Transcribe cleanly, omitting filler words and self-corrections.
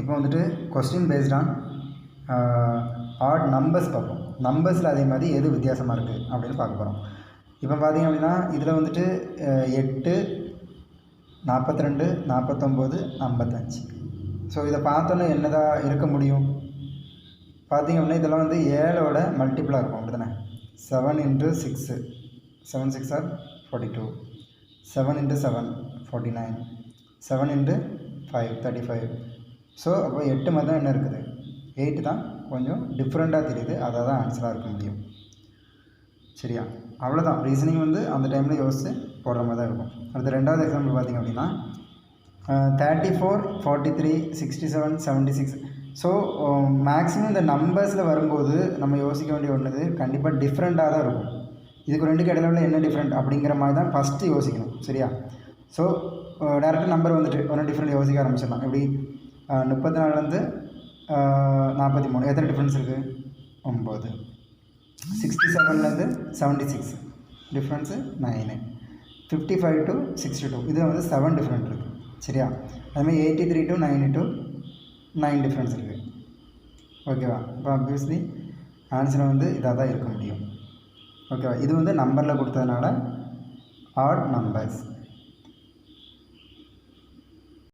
இப்போ வந்துட்டு question based on odd numbers பார்ப்போம். நம்பர்ஸில் அதே மாதிரி எது வித்தியாசமாக இருக்குது அப்படின்னு பார்க்க போகிறோம். இப்போ பார்த்திங்க அப்படின்னா இதில் வந்துட்டு 8, 42, 49, 55. ஸோ இதை பார்த்தோன்னே என்னதான் இருக்க முடியும்? பார்த்திங்க அப்படின்னா இதெல்லாம் வந்து 7ஓட மல்டிபிளாக இருக்கும், அப்படி தானே? 7 × 6, 7 6 are 42, 7 × 7 49, 7 × 5 35. ஸோ அப்போ 8 மாதிரி தான் என்ன இருக்குது, 8 தான் கொஞ்சம் டிஃப்ரெண்ட்டாக தெரியுது, அதை தான் ஆன்சராக இருக்க முடியும். சரியா? அவ்வளோதான். ரீசனிங் வந்து அந்த டைமில் யோசித்து போடுற மாதிரி தான் இருக்கும். அடுத்த ரெண்டாவது எக்ஸாம்பிள் பார்த்திங்க அப்படின்னா 34, 43, 67, 76. ஸோ மேக்ஸிமம் இந்த நம்பர்ஸில் வரும்போது நம்ம யோசிக்க வேண்டிய ஒன்று கண்டிப்பாக டிஃப்ரெண்ட்டாக தான் இருக்கும். இதுக்கு ரெண்டுக்கு இடையில என்ன டிஃப்ரெண்ட் அப்படிங்கிற மாதிரி தான் ஃபஸ்ட்டு யோசிக்கணும். சரியா? ஸோ டேரெக்டாக நம்பர் வந்துட்டு ஒன்றும் டிஃப்ரெண்ட் யோசிக்க ஆரம்பிச்சிடலாம். எப்படி 34லேருந்து 43 எத்தனை டிஃப்ரென்ஸ் இருக்குது? 9. 67லேருந்து 76 டிஃப்ரென்ஸு 9. 55 to 62 இதில் வந்து 7 டிஃப்ரெண்ட் இருக்குது. சரியா? அதுமாதிரி 83 to 92 9 டிஃப்ரென்ஸ் இருக்குது. ஓகேவா? இப்போ ஆப்வியஸ்லி ஆன்சர் வந்து இதாக தான் இருக்க முடியும். ஓகேவா? இது வந்து நம்பரில் கொடுத்ததுனால ஆட் நம்பர்ஸ்.